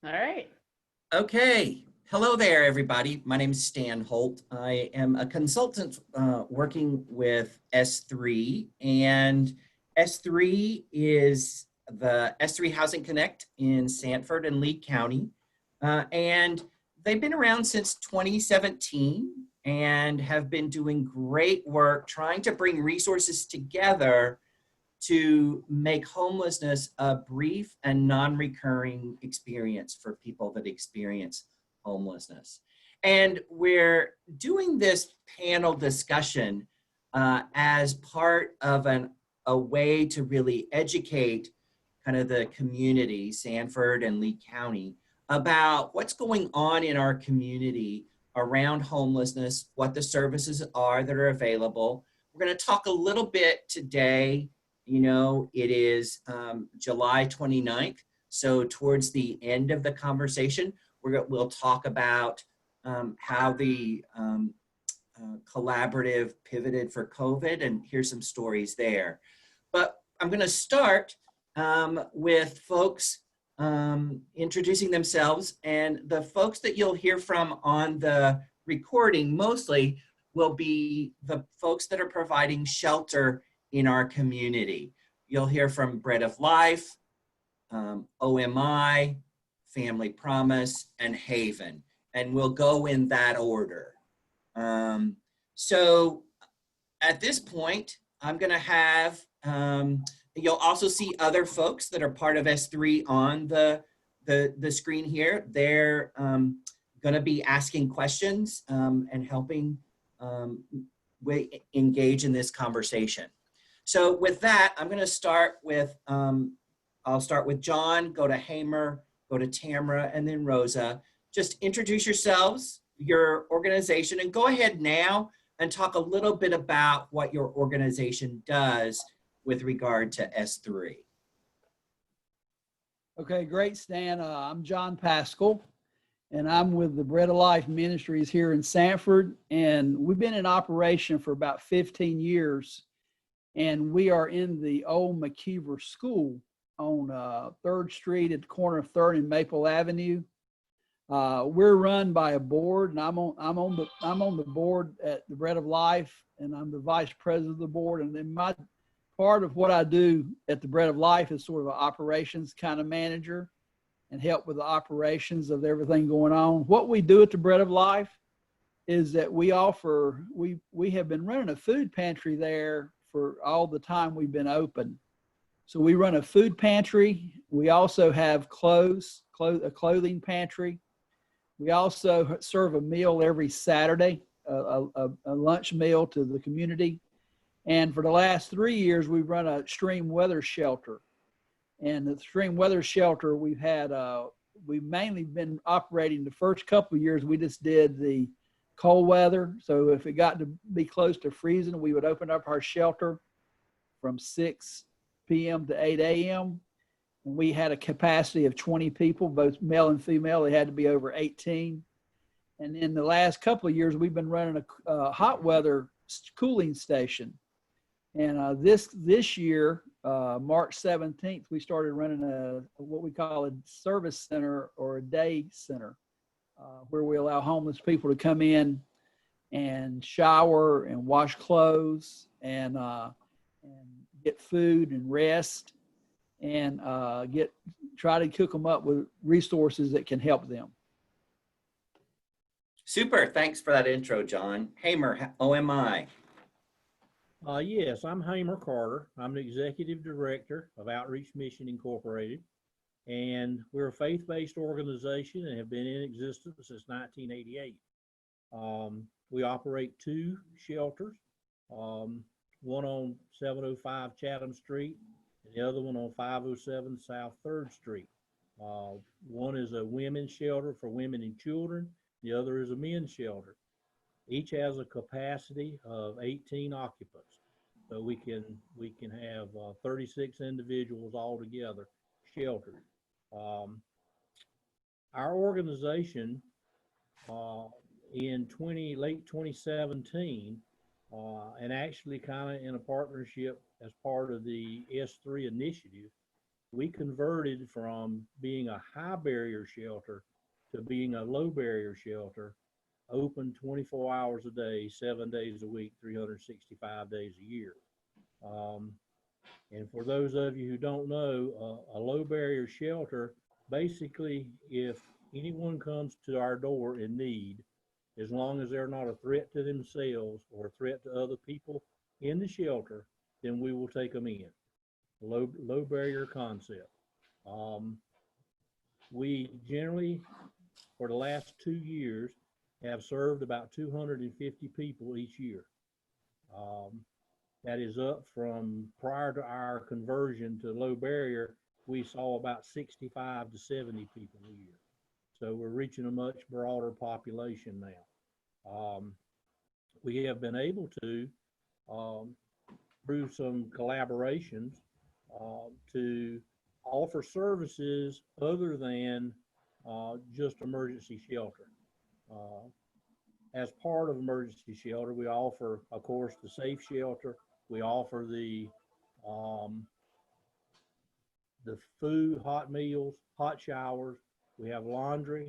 All right. Okay. Hello there, everybody. My name is Stan Holt. I am a consultant working with S3, and S3 is the S3 Housing Connect in Sanford and Lee County. And they've been around since 2017 and have been doing great work trying to bring resources together to make homelessness a brief and non-recurring experience for people that experience homelessness. And we're doing this panel discussion as part of a way to really educate kind of the community, Sanford and Lee County, about what's going on in our community around homelessness, what the services are that are available. We're going to talk a little bit today. It is July 29th. So towards the end of the conversation, we'll talk about how the collaborative pivoted for COVID and here's some stories there. But I'm going to start with folks introducing themselves, and the folks that you'll hear from on the recording mostly will be the folks that are providing shelter in our community. You'll hear from Bread of Life, OMI, Family Promise, and Haven, and we'll go in that order. So at this point, I'm going to have, you'll also see other folks that are part of S3 on the screen here. They're going to be asking questions and helping engage in this conversation. So with that, I'm going to start with, I'll start with John, go to Hamer, go to Tamara, and then Rosa. Just introduce yourselves, your organization, and go ahead now and talk a little bit about what your organization does with regard to S3. Okay, great, Stan. I'm John Pascal, and I'm with the Bread of Life Ministries here in Sanford, and we've been in operation for about 15 years, and we are in the old McKeever School on 3rd Street at the corner of 3rd and Maple Avenue. We're run by a board, and I'm on the board at the Bread of Life, and I'm the vice president of the board. And then my part of what I do at the Bread of Life is sort of an operations kind of manager and help with the operations of everything going on. What we do at the Bread of Life is that we have been running a food pantry there for all the time we've been open. So we run a food pantry. We also have a clothing pantry. We also serve a meal every Saturday, a lunch meal to the community. And for the last 3 years, we've run a extreme weather shelter. And the extreme weather shelter, we've mainly been operating the first couple of years. We just did the cold weather. So if it got to be close to freezing, we would open up our shelter from 6 p.m. to 8 a.m. And we had a capacity of 20 people, both male and female. They had to be over 18. And in the last couple of years, we've been running a hot weather cooling station. And this year, March 17th, we started running what we call a service center or a day center, where we allow homeless people to come in and shower and wash clothes and get food and rest and try to cook them up with resources that can help them. Super, thanks for that intro, John. Hamer, OMI. Yes, I'm Hamer Carter. I'm the Executive Director of Outreach Mission Incorporated, and we're a faith-based organization and have been in existence since 1988. We operate 2 shelters, one on 705 Chatham Street and the other one on 507 South 3rd Street. One is a women's shelter for women and children. The other is a men's shelter. Each has a capacity of 18 occupants. So we can have 36 individuals all together sheltered. Our organization in late 2017, and actually kind of in a partnership as part of the S3 initiative, we converted from being a high barrier shelter to being a low barrier shelter, open 24 hours a day, 7 days a week, 365 days a year. And for those of you who don't know, a low barrier shelter, basically, if anyone comes to our door in need, as long as they're not a threat to themselves or a threat to other people in the shelter, then we will take them in. Low barrier concept. We generally, for the last 2 years, have served about 250 people each year. That is up from prior to our conversion to low barrier, we saw about 65 to 70 people a year. So we're reaching a much broader population now. We have been able to, through some collaborations, to offer services other than just emergency shelter. As part of emergency shelter, we offer, of course, the safe shelter. We offer the food, hot meals, hot showers. We have laundry,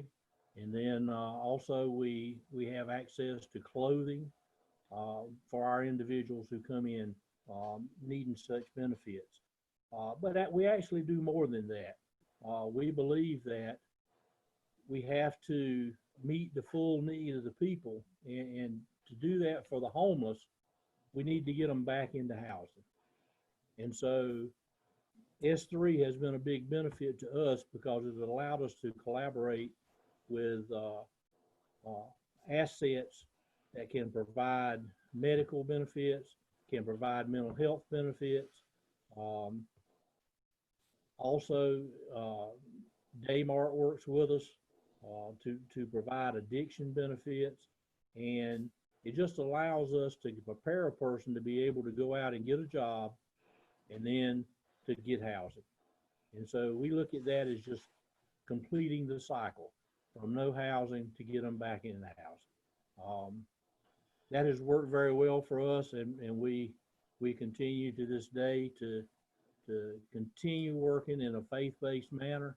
and then also we have access to clothing for our individuals who come in needing such benefits. But we actually do more than that. We believe that we have to meet the full need of the people, and to do that for the homeless, we need to get them back into housing. And so S3 has been a big benefit to us because it allowed us to collaborate with assets that can provide medical benefits, can provide mental health benefits. Also, Daymart works with us to provide addiction benefits, and it just allows us to prepare a person to be able to go out and get a job and then to get housing. And so we look at that as just completing the cycle from no housing to get them back into housing. That has worked very well for us, and we continue to this day to continue working in a faith-based manner,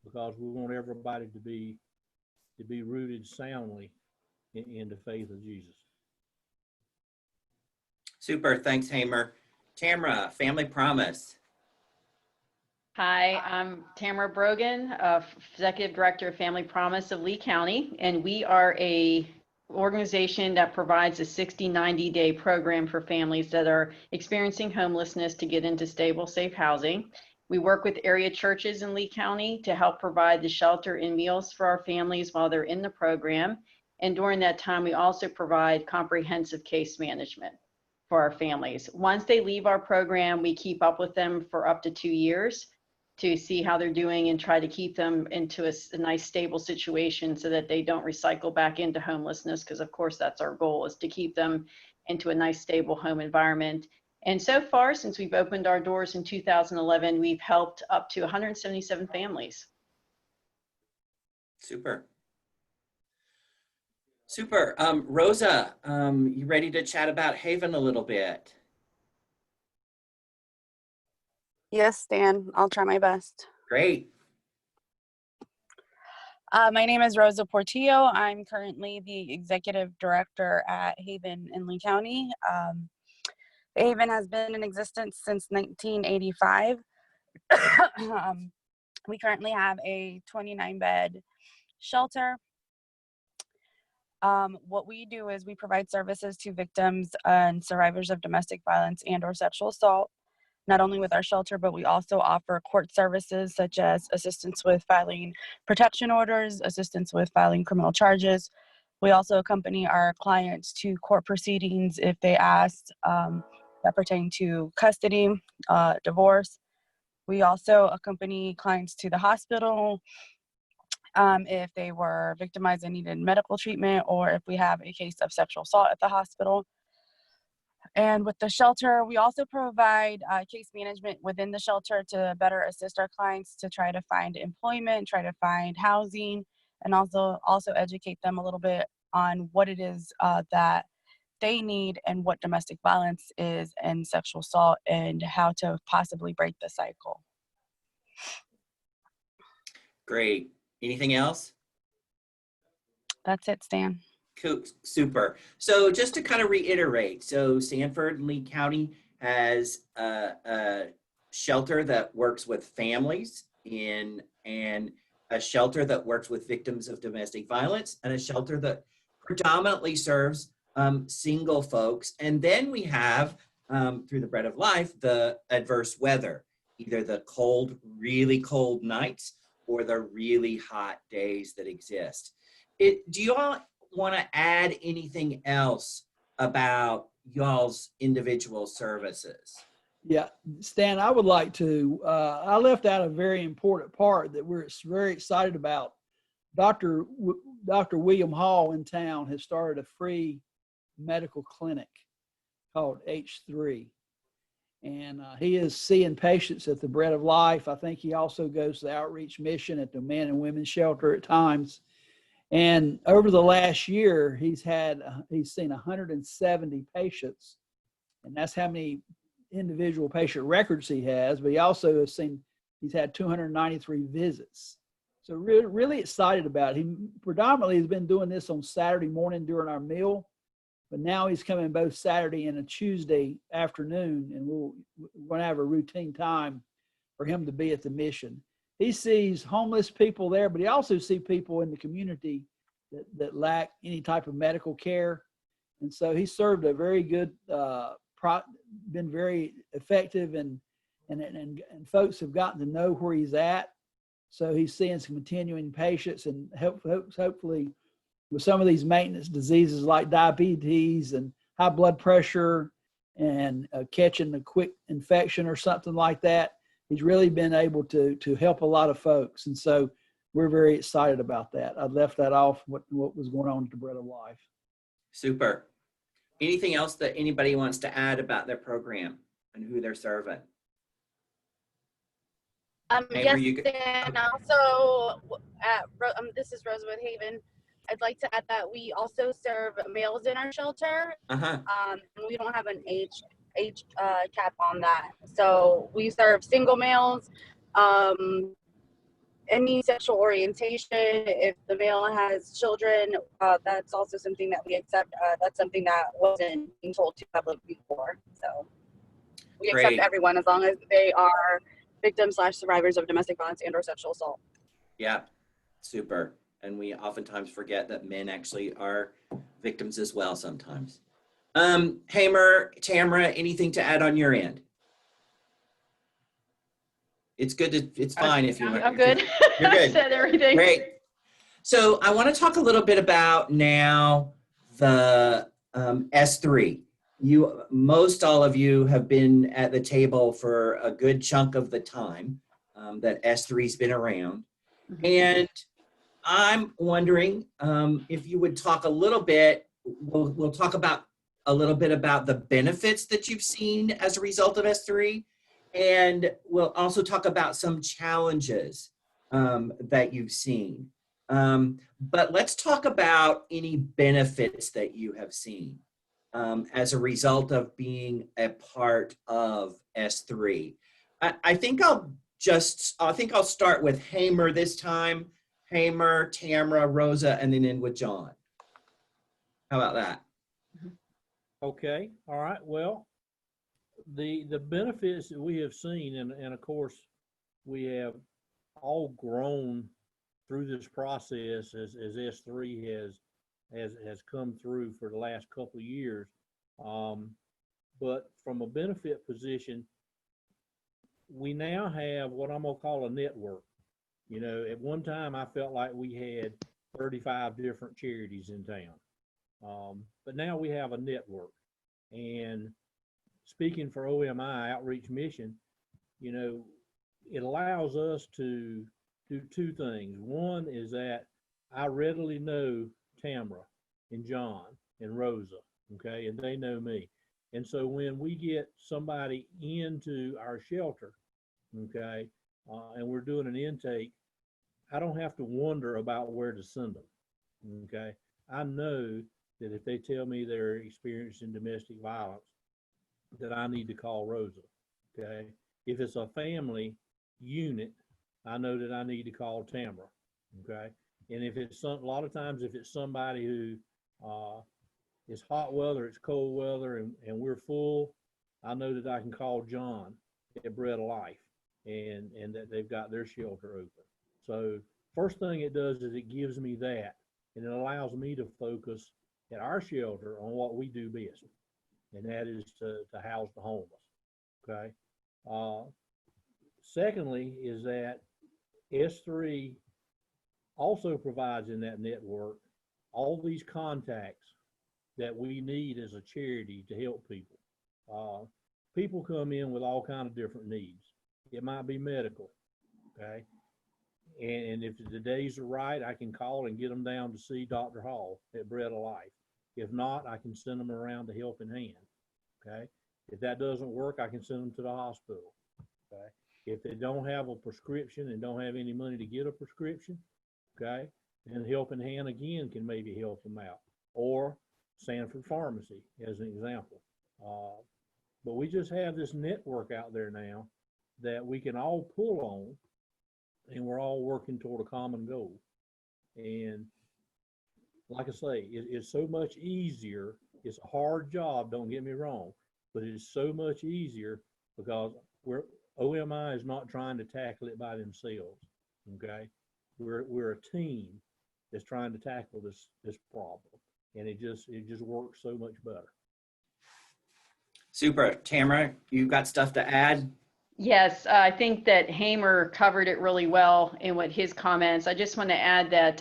because we want everybody to be rooted soundly in the faith of Jesus. Super, thanks, Hamer. Tamara, Family Promise. Hi, I'm Tamara Brogan, Executive Director of Family Promise of Lee County, and we are a organization that provides a 60-90-day program for families that are experiencing homelessness to get into stable, safe housing. We work with area churches in Lee County to help provide the shelter and meals for our families while they're in the program. And during that time, we also provide comprehensive case management for our families. Once they leave our program, we keep up with them for up to 2 years to see how they're doing and try to keep them into a nice stable situation so that they don't recycle back into homelessness, because of course that's our goal, is to keep them into a nice stable home environment. And so far, since we've opened our doors in 2011, we've helped up to 177 families. Super. Super. Rosa, you ready to chat about Haven a little bit? Yes, Stan, I'll try my best. Great. My name is Rosa Portillo. I'm currently the Executive Director at Haven in Lee County. Haven has been in existence since 1985. We currently have a 29-bed shelter. What we do is we provide services to victims and survivors of domestic violence and/or sexual assault, not only with our shelter, but we also offer court services such as assistance with filing protection orders, assistance with filing criminal charges. We also accompany our clients to court proceedings if they ask that pertain to custody, divorce. We also accompany clients to the hospital if they were victimized and needed medical treatment, or if we have a case of sexual assault at the hospital. And with the shelter, we also provide case management within the shelter to better assist our clients to try to find employment, try to find housing, and also educate them a little bit on what it is that they need and what domestic violence is and sexual assault and how to possibly break the cycle. Great. Anything else? That's it, Stan. Cool. Super. So just to kind of reiterate, so Sanford and Lee County has a shelter that works with families and a shelter that works with victims of domestic violence, and a shelter that predominantly serves single folks. And then we have, through the Bread of Life, the adverse weather, either the cold, really cold nights or the really hot days that exist. Do you all want to add anything else about y'all's individual services? Yeah, Stan, I would like to, I left out a very important part that we're very excited about. Dr. William Hall in town has started a free medical clinic called H3. And he is seeing patients at the Bread of Life. I think he also goes to the outreach mission at the men and women's shelter at times. And over the last year, he's seen 170 patients, and that's how many individual patient records he has. But he also has he's had 293 visits. So really excited about it. He predominantly has been doing this on Saturday morning during our meal, but now he's coming both Saturday and a Tuesday afternoon, and we're going to have a routine time for him to be at the mission. He sees homeless people there, but he also sees people in the community that lack any type of medical care. And so he served a very good, been very effective, and folks have gotten to know where he's at. So he's seeing some continuing patients, and hopefully with some of these maintenance diseases like diabetes and high blood pressure and catching a quick infection or something like that, he's really been able to help a lot of folks. And so we're very excited about that. I left that off, what was going on at the Bread of Life. Super. Anything else that anybody wants to add about their program and who they're serving? Yes, and also, this is Rosewood Haven. I'd like to add that we also serve males in our shelter. We don't have an age cap on that. So we serve single males, any sexual orientation. If the male has children, that's also something that we accept. That's something that wasn't being told to public before. So we accept everyone as long as they are victims/survivors of domestic violence and or sexual assault. Yeah, super. And we oftentimes forget that men actually are victims as well sometimes. Hamer, Tamara, anything to add on your end? It's good. It's fine if you want. I'm good. You're good. Said everything. Great. So I want to talk a little bit about now the S3. Most all of you have been at the table for a good chunk of the time that S3's been around. And I'm wondering if you would talk a little bit, we'll talk about a little bit about the benefits that you've seen as a result of S3. And we'll also talk about some challenges that you've seen. But let's talk about any benefits that you have seen as a result of being a part of S3. I think I'll start with Hamer this time. Hamer, Tamara, Rosa, and then end with John. How about that? Okay. All right. Well, the benefits that we have seen, and of course, we have all grown through this process as S3 has come through for the last couple of years. But from a benefit position, we now have what I'm gonna call a network. You know, at one time I felt like we had 35 different charities in town. But now we have a network. And speaking for OMI, Outreach Mission, you know, it allows us to do two things. One is that I readily know Tamara and John and Rosa, okay, and they know me. And so when we get somebody into our shelter, okay, and we're doing an intake, I don't have to wonder about where to send them, okay. I know that if they tell me they're experiencing domestic violence, that I need to call Rosa. Okay. If it's a family unit, I know that I need to call Tamara. Okay. And if it's a lot of times, if it's somebody who it's hot weather, it's cold weather, and we're full, I know that I can call John at Bread of Life and that they've got their shelter open. So first thing it does is it gives me that, and it allows me to focus at our shelter on what we do best, and that is to house the homeless. Okay. Secondly is that S3 also provides in that network all these contacts that we need as a charity to help people. People come in with all kinds of different needs. It might be medical, okay? And if the days are right, I can call and get them down to see Dr. Hall at Bread of Life. If not, I can send them around to Helping Hand, okay? If that doesn't work, I can send them to the hospital, okay? If they don't have a prescription and don't have any money to get a prescription, okay, then Helping Hand again can maybe help them out, or Sanford Pharmacy as an example. But we just have this network out there now that we can all pull on, and we're all working toward a common goal. And like I say, it's so much easier. It's a hard job, don't get me wrong, but it is so much easier because OMI is not trying to tackle it by themselves. Okay, we're a team that's trying to tackle this problem, and it just works so much better. Super. Tamara, you got stuff to add? Yes, I think that Hamer covered it really well in what his comments. I just want to add that,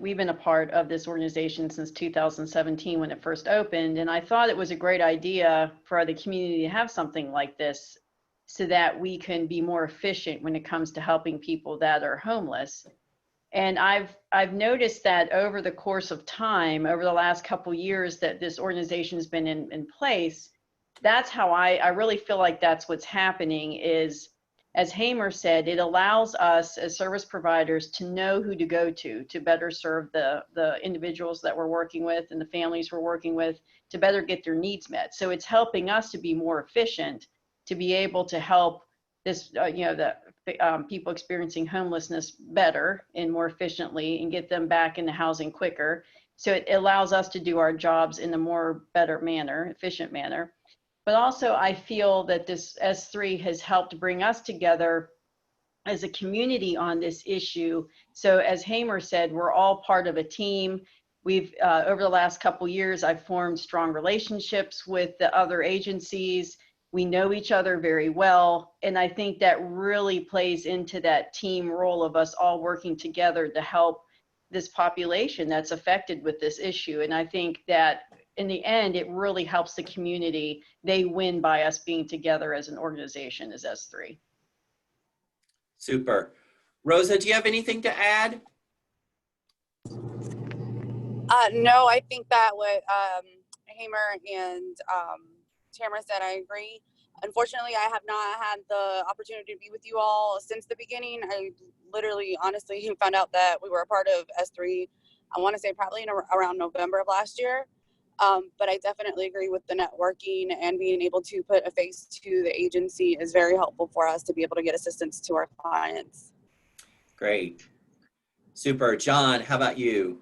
we've been a part of this organization since 2017 when it first opened, and I thought it was a great idea for the community to have something like this so that we can be more efficient when it comes to helping people that are homeless. And I've noticed that over the course of time, over the last couple of years that this organization has been in place, that's how I really feel like that's what's happening is, as Hamer said, it allows us as service providers to know who to go to better serve the individuals that we're working with and the families we're working with to better get their needs met. So it's helping us to be more efficient, to be able to help this, people experiencing homelessness better and more efficiently and get them back into housing quicker. So it allows us to do our jobs in a more better manner, efficient manner. But also I feel that this S3 has helped bring us together as a community on this issue. So as Hamer said, we're all part of a team. We've, over the last couple years, I've formed strong relationships with the other agencies. We know each other very well. And I think that really plays into that team role of us all working together to help this population that's affected with this issue. And I think that in the end, it really helps the community. They win by us being together as an organization as S3. Super. Rosa, do you have anything to add? No, I think that what Hamer and Tamara said, I agree. Unfortunately, I have not had the opportunity to be with you all since the beginning. I literally, honestly, found out that we were a part of S3, I want to say probably around November of last year. But I definitely agree with the networking and being able to put a face to the agency is very helpful for us to be able to get assistance to our clients. Great. Super. John, how about you?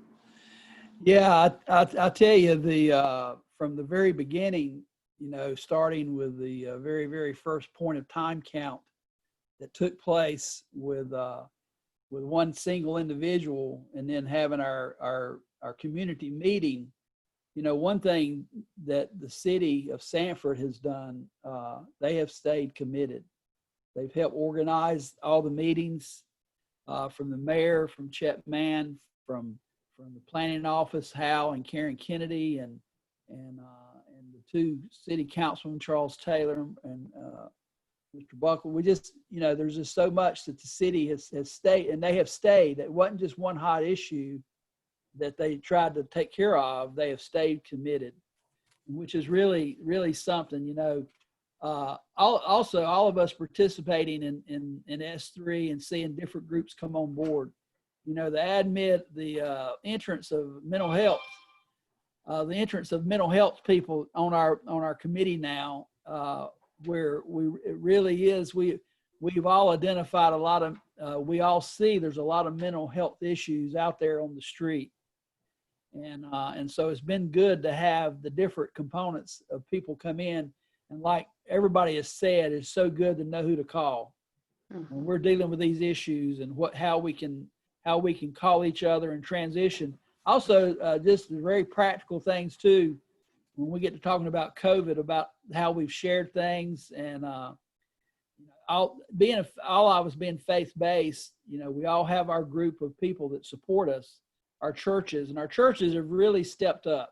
Yeah, I tell you, from the very beginning, starting with the very, very first point of time count that took place with one single individual, and then having our community meeting. One thing that the city of Sanford has done, they have stayed committed. They've helped organize all the meetings, from the mayor, from Chet Mann, from the planning office, Hal and Karen Kennedy, and the two city councilmen, Charles Taylor and Mr. Buckle. We just, there's just so much that the city has stayed, and they have stayed. It wasn't just one hot issue that they tried to take care of. They have stayed committed, which is really, really something. Also, all of us participating in S3 and seeing different groups come on board. the entrance of mental health, the entrance of mental health people on our committee now, where it really is, we've all identified a lot of, we all see there's a lot of mental health issues out there on the street. And so it's been good to have the different components of people come in. And like everybody has said, it's so good to know who to call when we're dealing with these issues, and how we can call each other and transition. Also, just very practical things too, when we get to talking about COVID, about how we've shared things, and all of us being faith-based, we all have our group of people that support us, our churches, and our churches have really stepped up.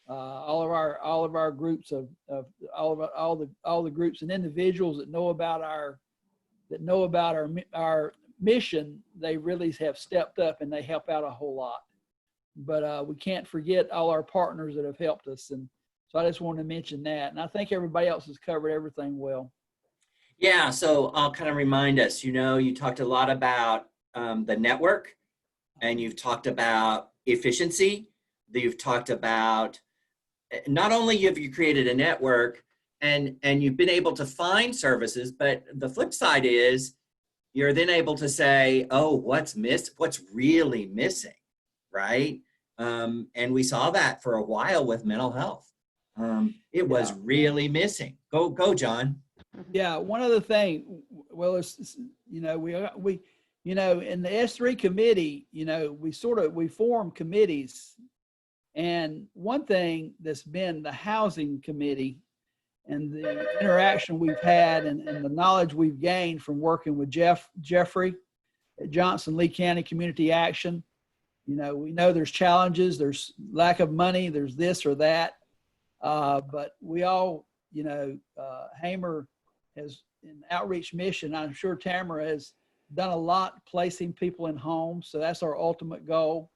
All of our groups of all the groups and individuals that know about our mission, they really have stepped up and they help out a whole lot. But we can't forget all our partners that have helped us, and so I just wanted to mention that. And I think everybody else has covered everything well. Yeah, so I'll kind of remind us, you talked a lot about the network, and you've talked about efficiency. You've talked about not only have you created a network and you've been able to find services, but the flip side is you're then able to say, oh, what's really missing, right? And we saw that for a while with mental health. It was really missing. Go, John. Yeah, one other thing, well, it's, we in the S3 committee, we form committees. And one thing that's been the housing committee and the interaction we've had, and the knowledge we've gained from working with Jeffrey at Johnson Lee County Community Action. We know there's challenges, there's lack of money, there's this or that. But we all, Hamer has in outreach mission, I'm sure Tamara has done a lot placing people in homes. So that's our ultimate goal.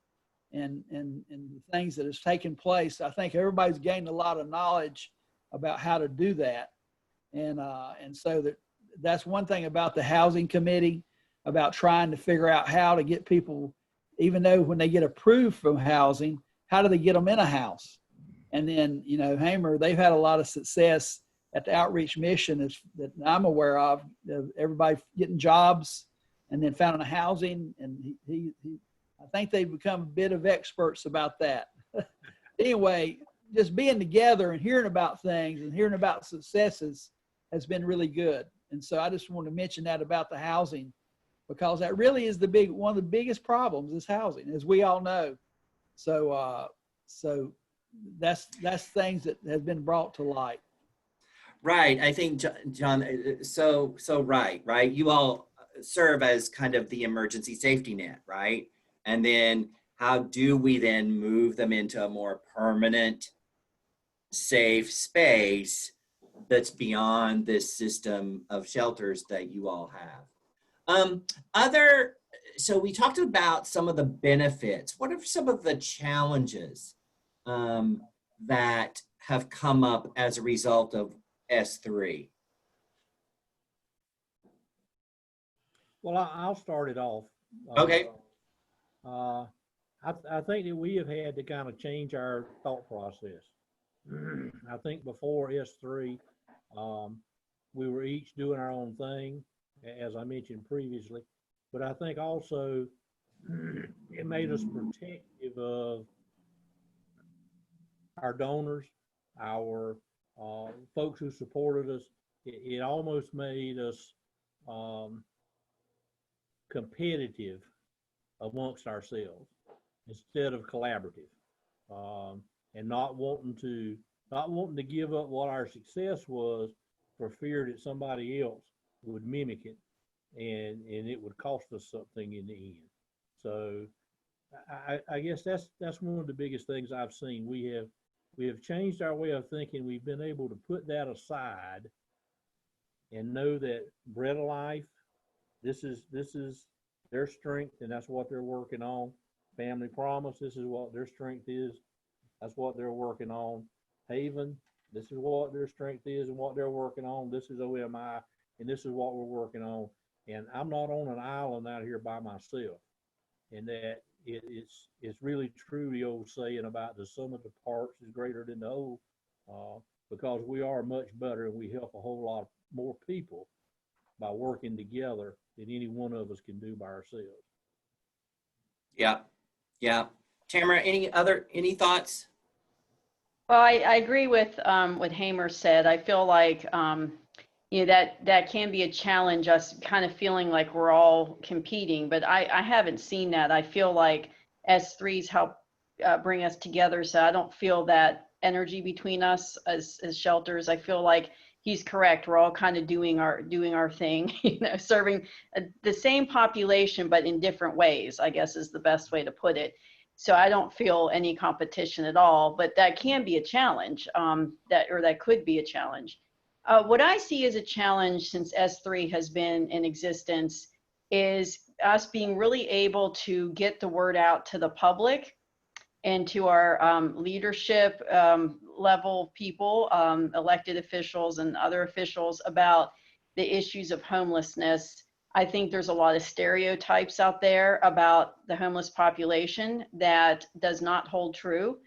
And the things that has taken place, I think everybody's gained a lot of knowledge about how to do that. And so that's one thing about the housing committee, about trying to figure out how to get people, even though when they get approved from housing, how do they get them in a house? And then, Hamer, they've had a lot of success at the outreach mission that I'm aware of everybody getting jobs and then finding a housing. And I think they've become a bit of experts about that. Anyway, just being together and hearing about things and hearing about successes has been really good. And so I just want to mention that about the housing, because that really is one of the biggest problems is housing, as we all know. So that's things that have been brought to light. Right. I think, John, so right. You all serve as kind of the emergency safety net, right? And then how do we then move them into a more permanent, safe space that's beyond this system of shelters that you all have? So we talked about some of the benefits. What are some of the challenges that have come up as a result of S3? Well, I'll start it off. Okay. I think that we have had to kind of change our thought process. I think before S3, we were each doing our own thing, as I mentioned previously. But I think also it made us protective of our donors, our folks who supported us. It almost made us competitive amongst ourselves instead of collaborative, and not wanting to give up what our success was for fear that somebody else would mimic it, and it would cost us something in the end. So I guess that's one of the biggest things I've seen. We have changed our way of thinking. We've been able to put that aside and know that Bread of Life, this is their strength, and that's what they're working on. Family Promise, this is what their strength is. That's what they're working on. Haven, this is what their strength is and what they're working on. This is OMI, and this is what we're working on. And I'm not on an island out here by myself. and that it's really true, the old saying about the sum of the parts is greater than the whole, because we are much better and we help a whole lot more people by working together than any one of us can do by ourselves. Yeah, yeah. Tamara, any thoughts? Well, I agree with what Hamer said. I feel like that can be a challenge, us kind of feeling like we're all competing, but I haven't seen that. I feel like S3s help bring us together, so I don't feel that energy between us as shelters. I feel like he's correct. We're all kind of doing our thing, serving the same population but in different ways, I guess is the best way to put it. So I don't feel any competition at all, but that can be a challenge, that could be a challenge. What I see as a challenge since S3 has been in existence is us being really able to get the word out to the public and to our leadership level people, elected officials and other officials, about the issues of homelessness. I think there's a lot of stereotypes out there about the homeless population that does not hold true.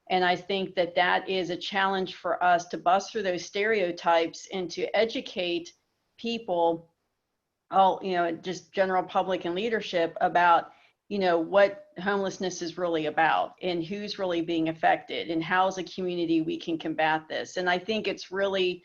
And I think that is a challenge for us to bust through those stereotypes and to educate people, just general public and leadership, about, what homelessness is really about and who's really being affected and how as a community we can combat this. And I think it's really,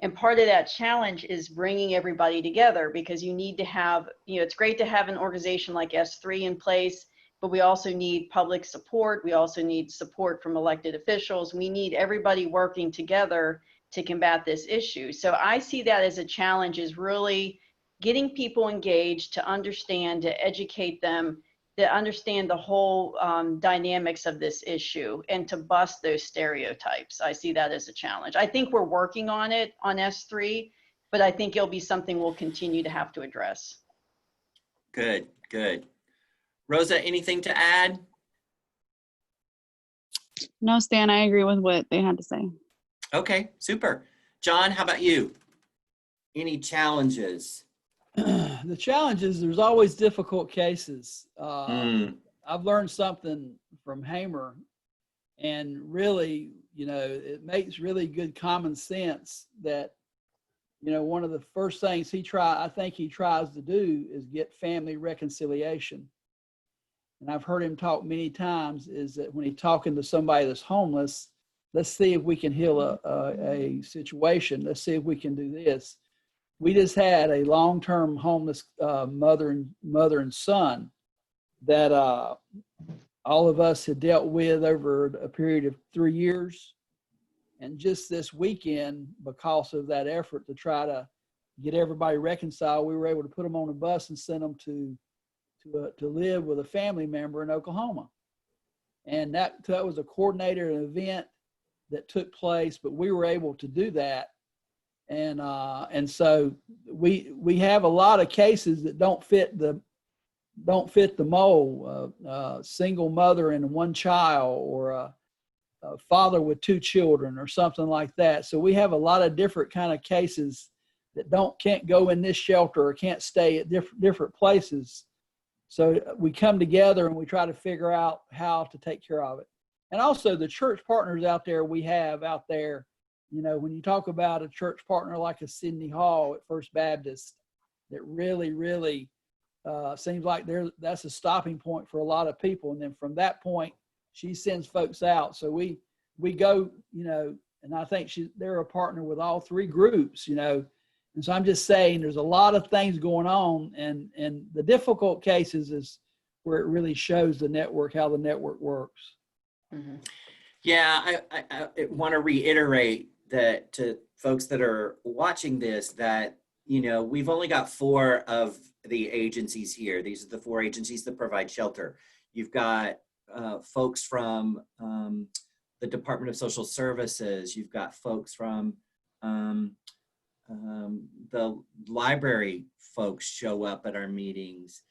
and part of that challenge is bringing everybody together, because you need to have, it's great to have an organization like S3 in place, but we also need public support. We also need support from elected officials. We need everybody working together to combat this issue. So I see that as a challenge, is really getting people engaged, to understand, to educate them, to understand the whole dynamics of this issue, and to bust those stereotypes. I see that as a challenge. I think we're working on it on S3, but I think it'll be something we'll continue to have to address. Good, good. Rosa, anything to add? No, Stan, I agree with what they had to say. Okay, super. John, how about you? Any challenges? The challenge is there's always difficult cases. I've learned something from Hamer, and really, it makes really good common sense that, one of the first things I think he tries to do is get family reconciliation. And I've heard him talk many times, is that when he's talking to somebody that's homeless, let's see if we can heal a situation. Let's see if we can do this. We just had a long-term homeless mother and son that all of us had dealt with over a period of 3 years. And just this weekend, because of that effort to try to get everybody reconciled, we were able to put them on a bus and send them to live with a family member in Oklahoma. And that was a coordinated event that took place, but we were able to do that. And so we have a lot of cases that don't fit the mold. Single mother and one child, or a father with 2 children, or something like that. So we have a lot of different kind of cases that can't go in this shelter or can't stay at different places. So we come together and we try to figure out how to take care of it. And also the church partners we have out there, when you talk about a church partner like a Sydney Hall at First Baptist, that really, really seems like that's a stopping point for a lot of people. And then from that point, she sends folks out. So we go, and I think they're a partner with all 3 groups, And so I'm just saying there's a lot of things going on, and the difficult cases is where it really shows the network, how the network works. Mm-hmm. Yeah, I want to reiterate that to folks that are watching this, that, we've only got 4 of the agencies here. These are the 4 agencies that provide shelter. You've got folks from the Department of Social Services. You've got folks from the library folks show up at our meetings.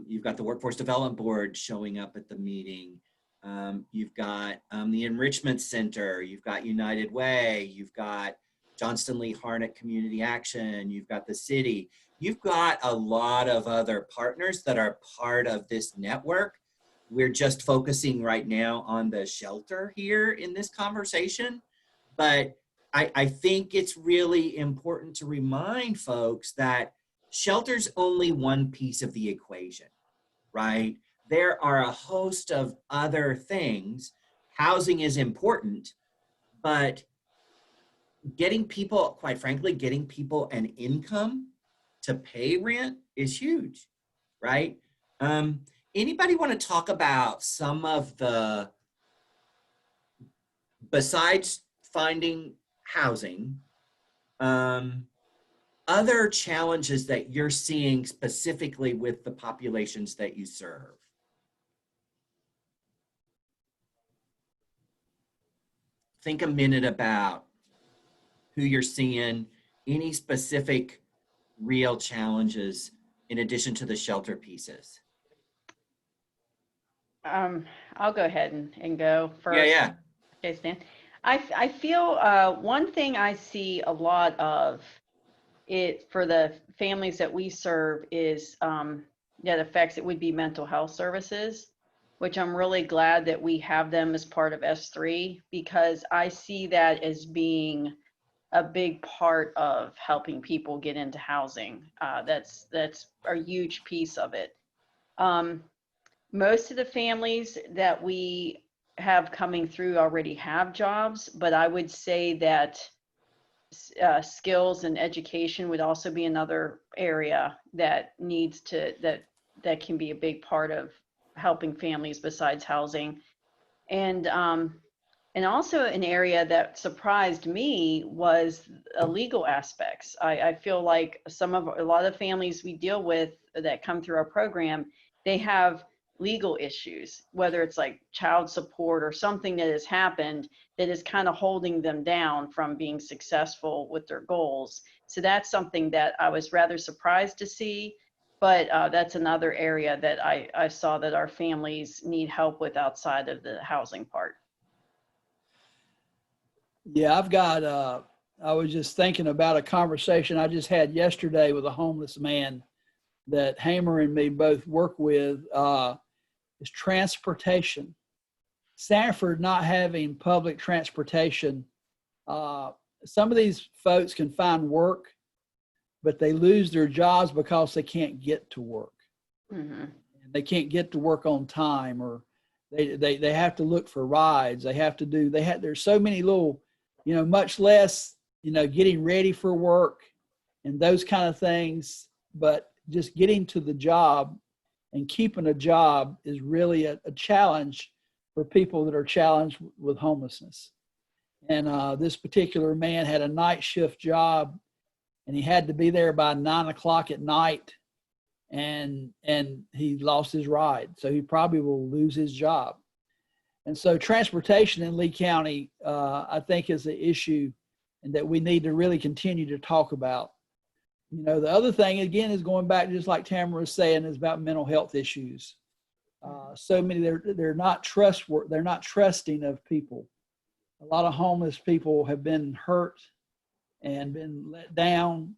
You've got the Workforce Development Board showing up at the meeting. You've got the Enrichment Center. You've got United Way. You've got Johnston Lee Harnett Community Action, you've got the city, you've got a lot of other partners that are part of this network. We're just focusing right now on the shelter here in this conversation, but I think it's really important to remind folks that shelter's only one piece of the equation, right? There are a host of other things. Housing is important, but getting people, quite frankly, getting people an income to pay rent is huge, right? Anybody want to talk about some of the, besides finding housing, other challenges that you're seeing specifically with the populations that you serve? Think a minute about who you're seeing, any specific real challenges in addition to the shelter pieces. I'll go ahead and go first. Yeah. Okay, Stan. I feel one thing I see a lot of it for the families that we serve is that affects it would be mental health services, which I'm really glad that we have them as part of S3 because I see that as being a big part of helping people get into housing. That's a huge piece of it. Most of the families that we have coming through already have jobs, but I would say that skills and education would also be another area that needs to, that can be a big part of helping families besides housing. And also an area that surprised me was legal aspects. I feel like a lot of families we deal with that come through our program, they have legal issues, whether it's like child support or something that has happened that is kind of holding them down from being successful with their goals. So that's something that I was rather surprised to see, but that's another area that I saw that our families need help with outside of the housing part. Yeah, I've got, I was just thinking about a conversation I just had yesterday with a homeless man that Hamer and me both work with, is transportation. Sanford not having public transportation, some of these folks can find work, but they lose their jobs because they can't get to work. Mm-hmm. They can't get to work on time, or they have to look for rides. There's so many little, much less, getting ready for work and those kind of things, but just getting to the job and keeping a job is really a challenge for people that are challenged with homelessness. And this particular man had a night shift job, and he had to be there by 9 o'clock at night, and he lost his ride. So he probably will lose his job. And so transportation in Lee County, I think, is an issue and that we need to really continue to talk about. The other thing, again, is going back, just like Tamara was saying, is about mental health issues. So many, they're not trustworthy, they're not trusting of people. A lot of homeless people have been hurt and been let down.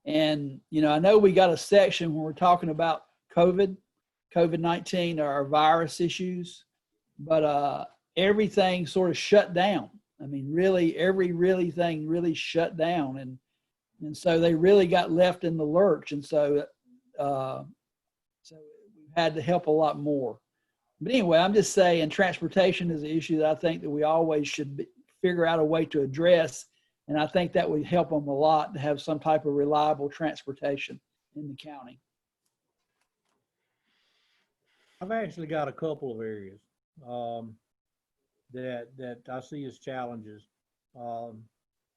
And, I know we got a section when we're talking about COVID-19, our virus issues, but everything sort of shut down. I mean, really, everything really shut down. And so they really got left in the lurch. And so we've had to help a lot more. But anyway, I'm just saying transportation is an issue that I think that we always should figure out a way to address. And I think that would help them a lot to have some type of reliable transportation in the county. I've actually got a couple of areas that I see as challenges.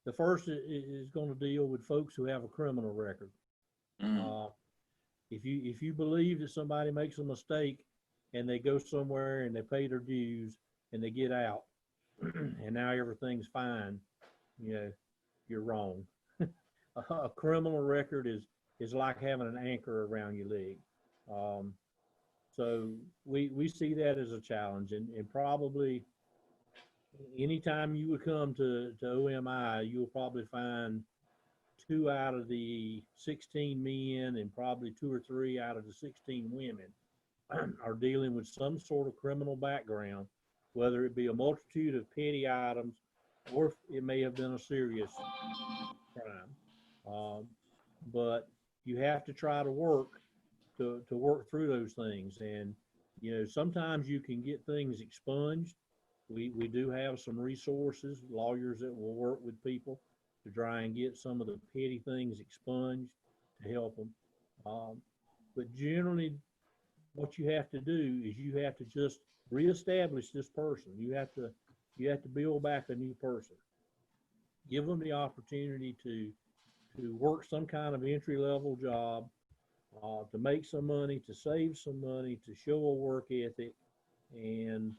The first is going to deal with folks who have a criminal record. If you believe that somebody makes a mistake and they go somewhere and they pay their dues and they get out and now everything's fine, you're wrong. A criminal record is like having an anchor around your leg. So we see that as a challenge, and probably anytime you would come to OMI, you'll probably find 2 out of the 16 men and probably 2 or 3 out of the 16 women are dealing with some sort of criminal background, whether it be a multitude of petty items or it may have been a serious crime. But you have to try to work work through those things. And, sometimes you can get things expunged. We do have some resources, lawyers that will work with people to try and get some of the petty things expunged to help them. But generally, what you have to do is you have to just reestablish this person. You have to build back a new person. Give them the opportunity to work some kind of entry level job, to make some money, to save some money, to show a work ethic. And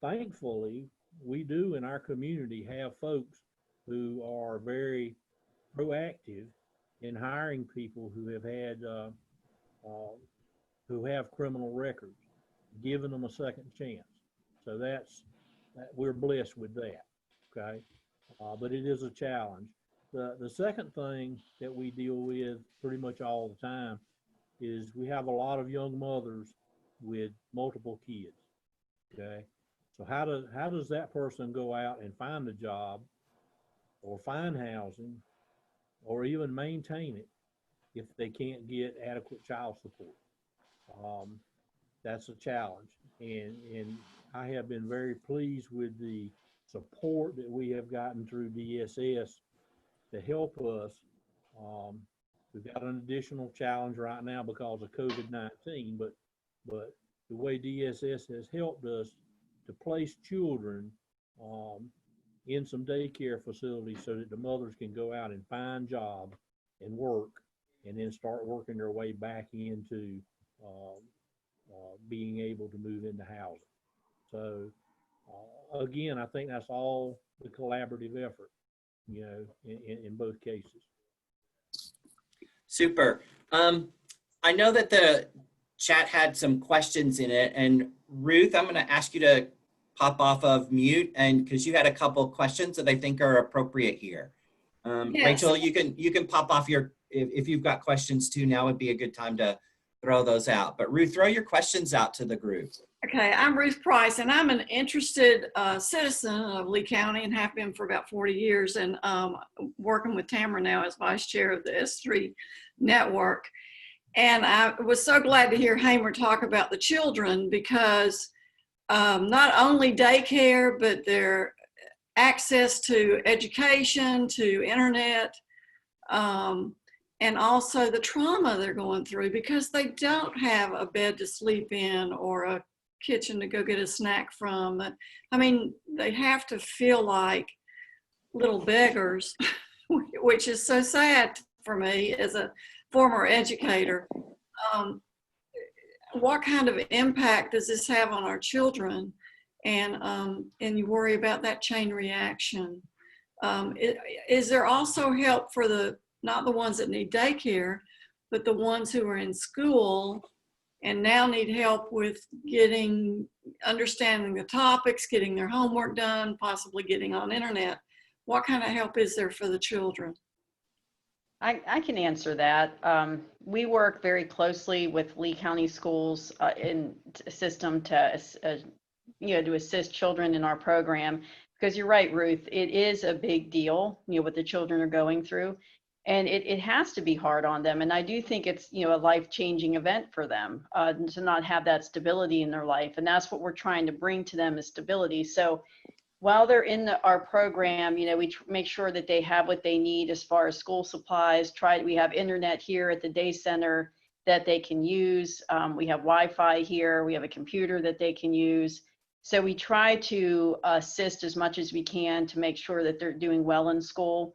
thankfully, we do in our community have folks who are very proactive in hiring people who have had who have criminal records, giving them a second chance. So we're blessed with that. Okay, but it is a challenge. The second thing that we deal with pretty much all the time is we have a lot of young mothers with multiple kids. Okay, so how does that person go out and find a job or find housing or even maintain it if they can't get adequate child support? That's a challenge, and I have been very pleased with the support that we have gotten through DSS to help us. We've got an additional challenge right now because of COVID-19, but the way DSS has helped us to place children in some daycare facilities so that the mothers can go out and find jobs and work, and then start working their way back into being able to move into housing. So again, I think that's all the collaborative effort, in both cases. Super. I know that the chat had some questions in it, and Ruth, I'm going to ask you to pop off of mute, and because you had a couple of questions that I think are appropriate here. Yes. Rachel, you can pop off if you've got questions too. Now would be a good time to throw those out. But Ruth, throw your questions out to the group. Okay, I'm Ruth Price, and I'm an interested citizen of Lee County and have been for about 40 years, and working with Tamara now as vice chair of the S3 network. And I was so glad to hear Hamer talk about the children, because not only daycare, but their access to education, to internet, and also the trauma they're going through because they don't have a bed to sleep in or a kitchen to go get a snack from. I mean, they have to feel like little beggars, which is so sad for me as a former educator. What kind of impact does this have on our children? And you worry about that chain reaction. Is there also help for not the ones that need daycare, but the ones who are in school and now need help with understanding the topics, getting their homework done, possibly getting on internet? What kind of help is there for the children? I can answer that. We work very closely with Lee County Schools in system to assist children in our program, because you're right, Ruth, it is a big deal, what the children are going through, and it has to be hard on them. And I do think it's, a life-changing event for them to not have that stability in their life. And that's what we're trying to bring to them, is stability. So while they're in our program, we make sure that they have what they need as far as school supplies. We have internet here at the day center that they can use. We have Wi-Fi here. We have a computer that they can use. So we try to assist as much as we can to make sure that they're doing well in school.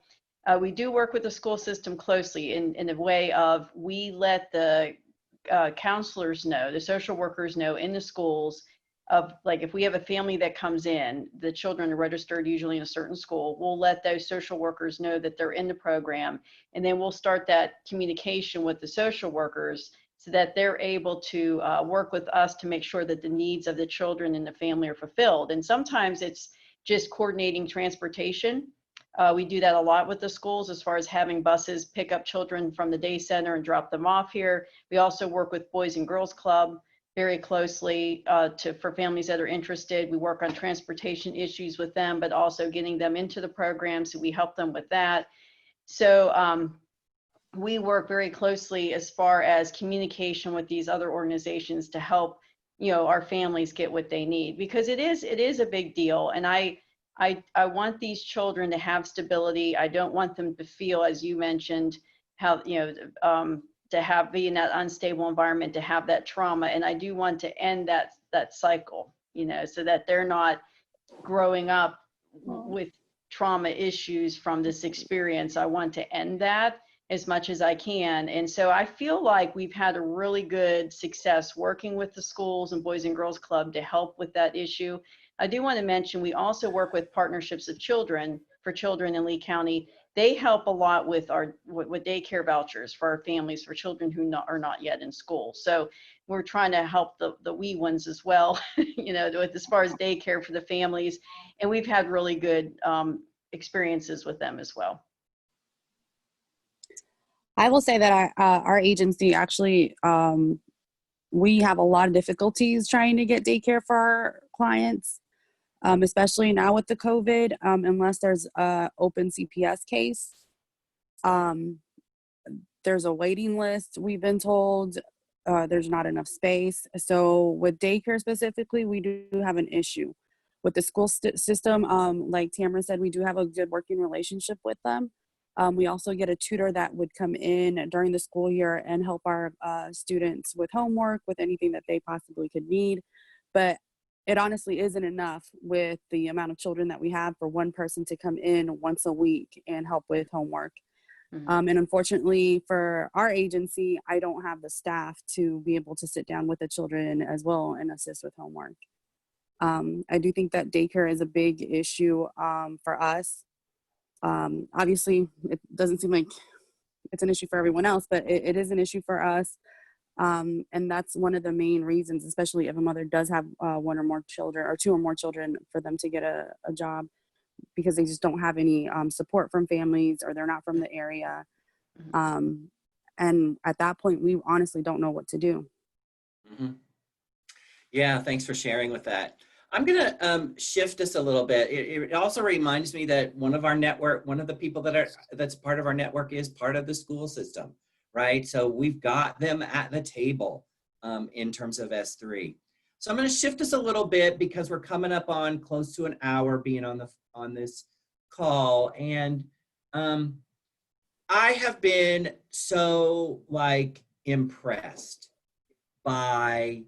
We do work with the school system closely in a way of, we let the counselors know, the social workers know in the schools of, like, if we have a family that comes in, the children are registered usually in a certain school, we'll let those social workers know that they're in the program, and then we'll start that communication with the social workers so that they're able to work with us to make sure that the needs of the children and the family are fulfilled. And sometimes it's just coordinating transportation. We do that a lot with the schools as far as having buses pick up children from the day center and drop them off here. We also work with Boys and Girls Club very closely for families that are interested. We work on transportation issues with them, but also getting them into the program. So we help them with that. So we work very closely as far as communication with these other organizations to help, our families get what they need, because it is a big deal. And I want these children to have stability. I don't want them to feel, as you mentioned, how, to be in that unstable environment, to have that trauma. And I do want to end that cycle, so that they're not growing up with trauma issues from this experience. I want to end that as much as I can. And so I feel like we've had a really good success working with the schools and Boys and Girls Club to help with that issue. I do want to mention, we also work with partnerships of children for children in Lee County. They help a lot with with daycare vouchers for our families, for children who are not yet in school. So we're trying to help the wee ones as well, as far as daycare for the families. And we've had really good experiences with them as well. I will say that our agency actually, we have a lot of difficulties trying to get daycare for our clients, especially now with the COVID, unless there's an open CPS case. There's a waiting list, we've been told. There's not enough space. So with daycare specifically, we do have an issue. With the school system, like Tamara said, we do have a good working relationship with them. We also get a tutor that would come in during the school year and help our students with homework, with anything that they possibly could need. But it honestly isn't enough with the amount of children that we have for one person to come in once a week and help with homework. And unfortunately for our agency, I don't have the staff to be able to sit down with the children as well and assist with homework. I do think that daycare is a big issue for us. Obviously, it doesn't seem like it's an issue for everyone else, but it is an issue for us. And that's one of the main reasons, especially if a mother does have one or more children or two or more children, for them to get a job, because they just don't have any support from families, or they're not from the area. And at that point, we honestly don't know what to do. Mm-hmm. Yeah, thanks for sharing with that. I'm going to shift us a little bit. It also reminds me that one of the people that's part of our network is part of the school system, right? So we've got them at the table in terms of S3. So I'm going to shift us a little bit, because we're coming up on close to an hour being on this call. And I have been so impressed by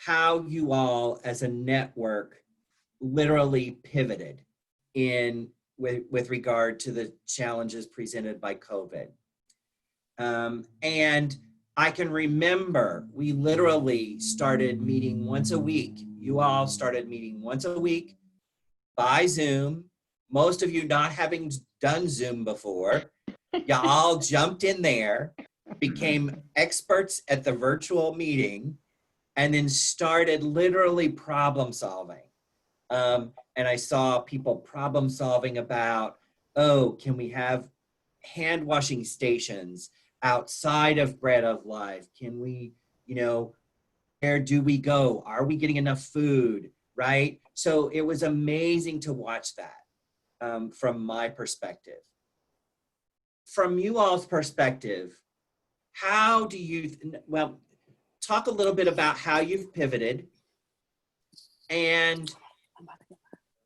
how you all as a network literally pivoted with regard to the challenges presented by COVID. And I can remember we literally started meeting once a week. You all started meeting once a week by Zoom. Most of you not having done Zoom before. You all jumped in there, became experts at the virtual meeting, and then started literally problem solving. And I saw people problem solving about, can we have hand washing stations outside of Bread of Life? Can we, where do we go? Are we getting enough food, right? So it was amazing to watch that from my perspective. From you all's perspective, how do you, talk a little bit about how you've pivoted, and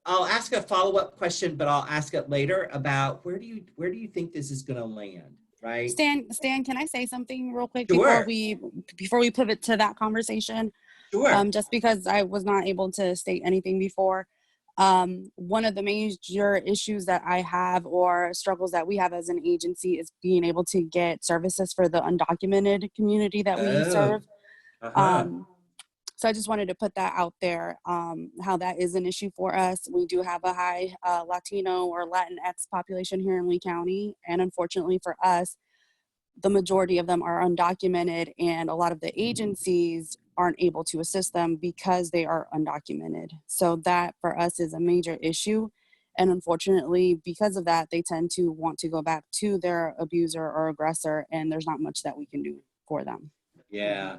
I'll ask a follow-up question, but I'll ask it later about where do you think this is going to land, right? Stan, can I say something real quick? Sure. before we pivot to that conversation? Sure. Just because I was not able to state anything before. One of the major issues that I have, or struggles that we have as an agency, is being able to get services for the undocumented community that we serve. So I just wanted to put that out there, how that is an issue for us. We do have a high Latino or Latinx population here in Lee County. And unfortunately for us, the majority of them are undocumented, and a lot of the agencies aren't able to assist them because they are undocumented. So that for us is a major issue. And unfortunately, because of that, they tend to want to go back to their abuser or aggressor, and there's not much that we can do for them. Yeah.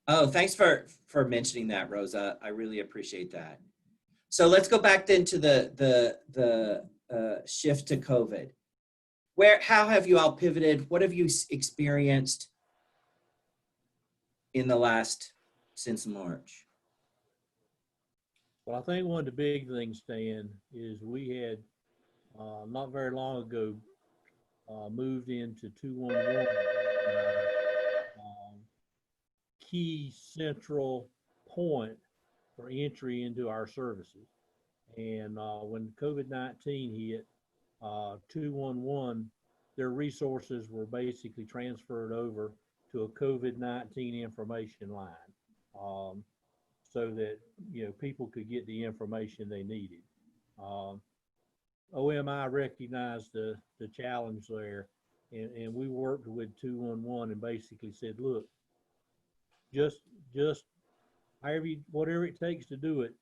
Oh, thanks for mentioning that, Rosa. I really appreciate that. So let's go back then to the shift to COVID. How have you all pivoted? What have you experienced in the since March? Well, I think one of the big things, Stan, is we had not very long ago moved into 211, key central point for entry into our services. And when COVID-19 hit, 211, their resources were basically transferred over to a COVID-19 information line, so that people could get the information they needed. OMI recognized the challenge there, and we worked with 211 and basically said, look, just whatever it takes to do it,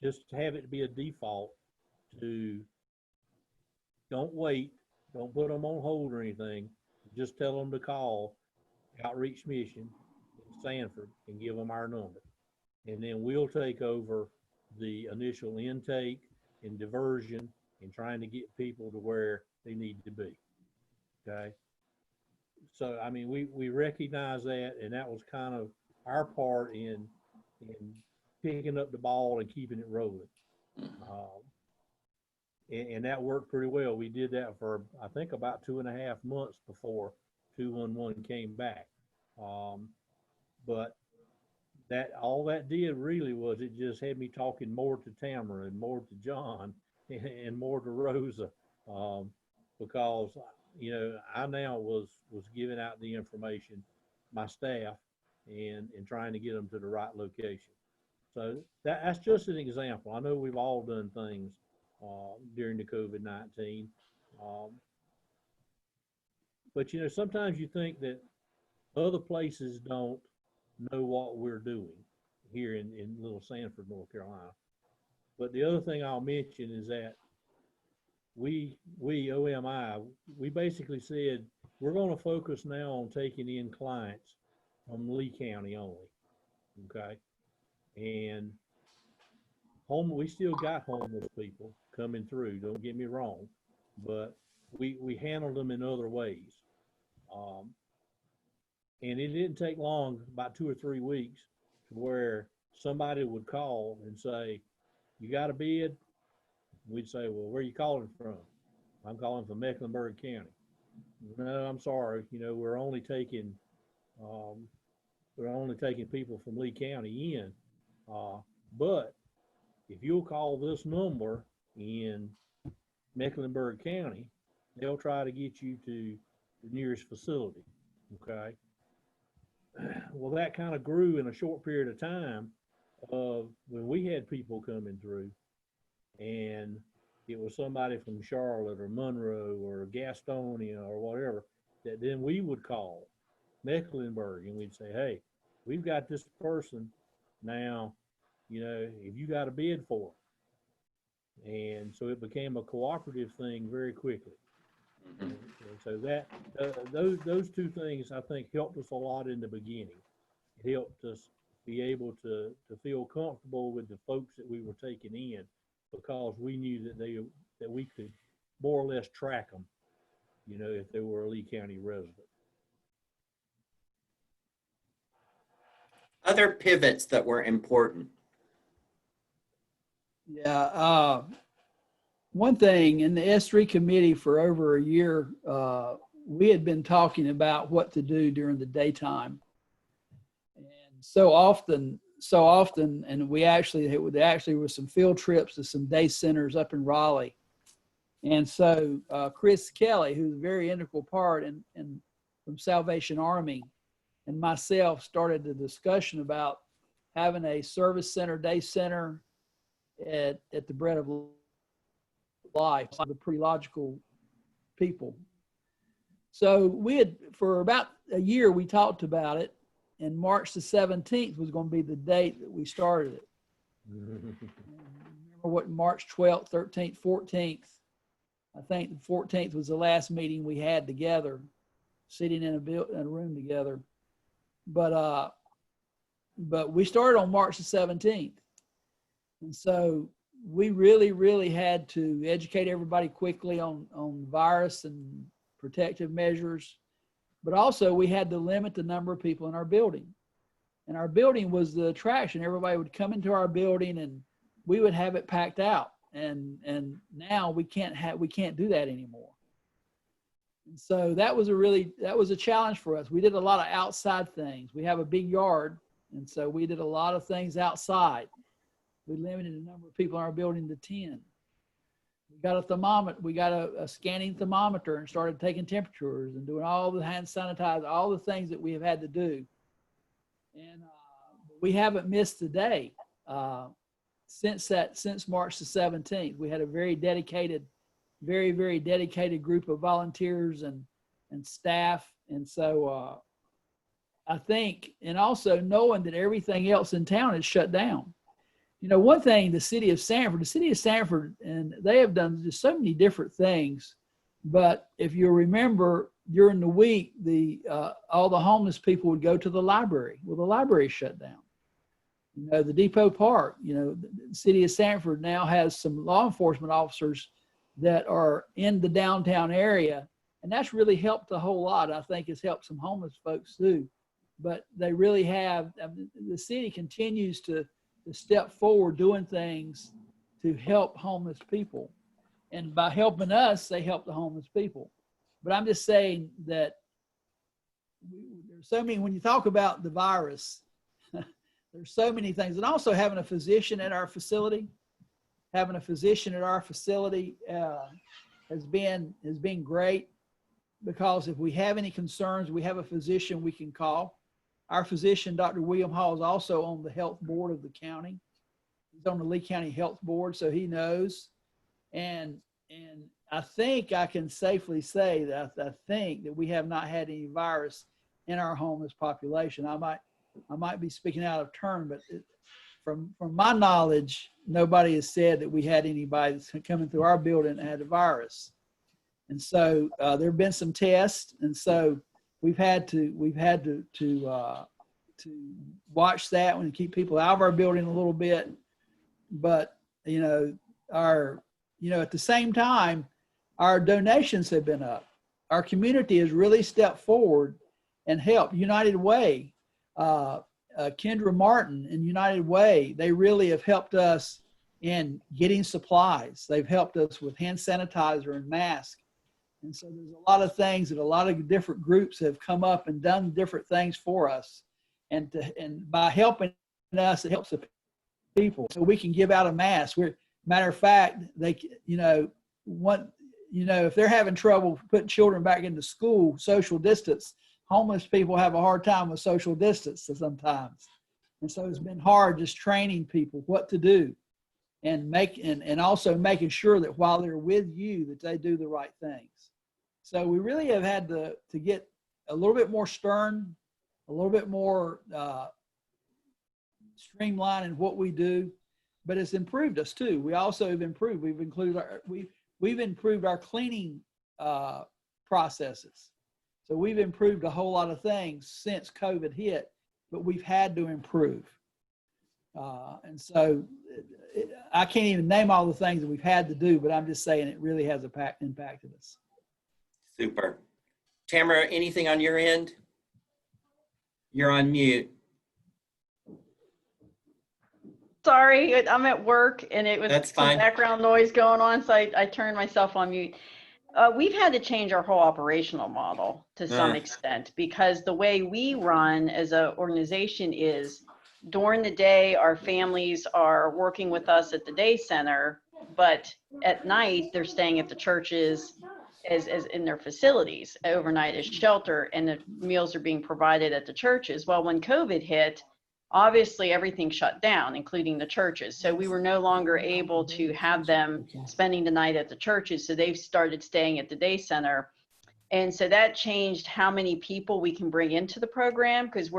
just have it be a default to don't wait, don't put them on hold or anything. Just tell them to call Outreach Mission in Sanford and give them our number. And then we'll take over the initial intake and diversion and trying to get people to where they need to be. Okay. So, I mean, we recognize that, and that was kind of our part in picking up the ball and keeping it rolling. And that worked pretty well. We did that for, I think, about 2.5 months before 211 came back. But all that did really was it just had me talking more to Tamara and more to John and more to Rosa, because I now was giving out the information, my staff, and trying to get them to the right location. So that's just an example. I know we've all done things during the COVID-19, but sometimes you think that other places don't know what we're doing here in little Sanford, North Carolina. But the other thing I'll mention is that we OMI, we basically said we're going to focus now on taking in clients from Lee County only. Okay. And we still got homeless people coming through, don't get me wrong, but we handled them in other ways. And it didn't take long, about 2 or 3 weeks, to where somebody would call and say, you got a bid? We'd say, well, where are you calling from? I'm calling from Mecklenburg County. No, I'm sorry, we're only taking people from Lee County in. But if you'll call this number in Mecklenburg County, they'll try to get you to the nearest facility. Okay. Well, that kind of grew in a short period of time of when we had people coming through, and it was somebody from Charlotte or Monroe or Gastonia or whatever, that then we would call Mecklenburg and we'd say, hey, we've got this person now, if you got a bid for it. And so it became a cooperative thing very quickly. And so that those two things, I think, helped us a lot in the beginning. It helped us be able to feel comfortable with the folks that we were taking in, because we knew that we could more or less track them, if they were a Lee County resident. Other pivots that were important. Yeah. One thing in the S3 committee for over a year, we had been talking about what to do during the daytime. And so often, and there actually was some field trips to some day centers up in Raleigh. And so Chris Kelly, who's a very integral part from Salvation Army, and myself started the discussion about having a service center, day center at the Bread of Life, the pretty logical people. So we had, for about a year, we talked about it, and March the 17th was going to be the date that we started it. Remember what, March 12th, 13th, 14th. I think the 14th was the last meeting we had together, sitting in a room together. But we started on March the 17th. And so we really had to educate everybody quickly on virus and protective measures. But also we had to limit the number of people in our building. And our building was the attraction. Everybody would come into our building and we would have it packed out. And now we can't do that anymore. And so that was a challenge for us. We did a lot of outside things. We have a big yard, and so we did a lot of things outside. We limited the number of people in our building to 10. We got a thermometer. We got a scanning thermometer and started taking temperatures and doing all the hand sanitizer, all the things that we have had to do. And we haven't missed a day since March the 17th. We had a very dedicated group of volunteers and staff. And so I think, and also knowing that everything else in town is shut down. You know, one thing, the city of Sanford, and they have done just so many different things. But if you remember, during the week, all the homeless people would go to the library. Well, the library shut down. You know, the Depot Park, you know, the city of Sanford now has some law enforcement officers that are in the downtown area. And that's really helped a whole lot. I think it's helped some homeless folks too. But they really have, I mean, the city continues to step forward doing things to help homeless people. And by helping us, they help the homeless people. But I'm just saying that there's so many, when you talk about the virus, there's so many things. And also having a physician at our facility, has been great, because if we have any concerns, we have a physician we can call. Our physician, Dr. William Hall, is also on the health board of the county. He's on the Lee County Health Board, so he knows. And I think I can safely say that I think that we have not had any virus in our homeless population. I might be speaking out of turn, but from my knowledge, nobody has said that we had anybody that's coming through our building that had a virus. And so there have been some tests, and so we've had to watch that and keep people out of our building a little bit. But at the same time, our donations have been up. Our community has really stepped forward and helped. United Way, Kendra Martin and United Way, they really have helped us in getting supplies. They've helped us with hand sanitizer and masks. And so there's a lot of things that a lot of different groups have come up and done different things for us. And by helping us, it helps the people. So we can give out a mask. Matter of fact, if they're having trouble putting children back into school, social distance, homeless people have a hard time with social distance sometimes. And so it's been hard just training people what to do and also making sure that while they're with you, that they do the right things. So we really have had to get a little bit more stern, a little bit more streamlined in what we do, but it's improved us too. We also have improved. We've improved our cleaning processes. So we've improved a whole lot of things since COVID hit, but we've had to improve. And so I can't even name all the things that we've had to do, but I'm just saying it really has impacted us. Super. Tamara, anything on your end? You're on mute. Sorry, I'm at work and it was That's some fine. background noise going on, so I turned myself on mute. We've had to change our whole operational model to some extent, because the way we run as an organization is during the day, our families are working with us at the day center, but at night they're staying at the churches as in their facilities overnight as shelter, and the meals are being provided at the churches. Well, when COVID hit, obviously everything shut down, including the churches. So we were no longer able to have them spending the night at the churches. So they've started staying at the day center. And so that changed how many people we can bring into the program, because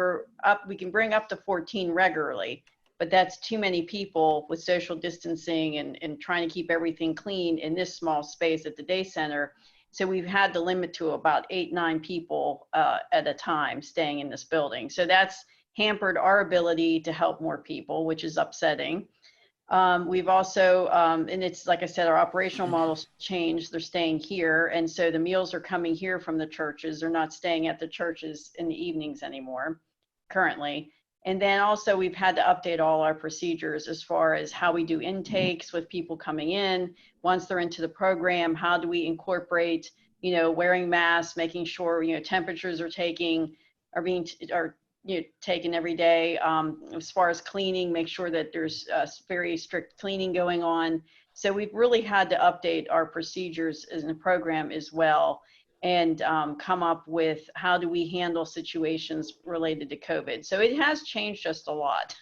we can bring up to 14 regularly, but that's too many people with social distancing and trying to keep everything clean in this small space at the day center. So we've had to limit to about 8-9 people at a time staying in this building. So that's hampered our ability to help more people, which is upsetting. We've also, and it's like I said, our operational models changed. They're staying here. And so the meals are coming here from the churches. They're not staying at the churches in the evenings anymore currently. And then also we've had to update all our procedures as far as how we do intakes with people coming in. Once they're into the program, how do we incorporate, wearing masks, making sure, temperatures are taken every day. As far as cleaning, make sure that there's very strict cleaning going on. So we've really had to update our procedures in the program as well, and come up with how do we handle situations related to COVID. So it has changed just a lot.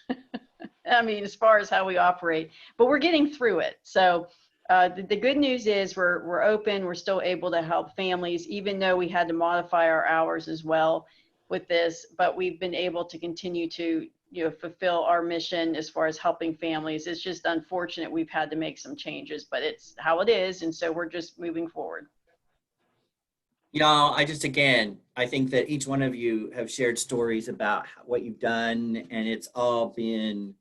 I mean, as far as how we operate, but we're getting through it. So the good news is we're open. We're still able to help families, even though we had to modify our hours as well with this, but we've been able to continue to fulfill our mission as far as helping families. It's just unfortunate we've had to make some changes, but it's how it is, and so we're just moving forward. I think that each one of you have shared stories about what you've done, and it's all been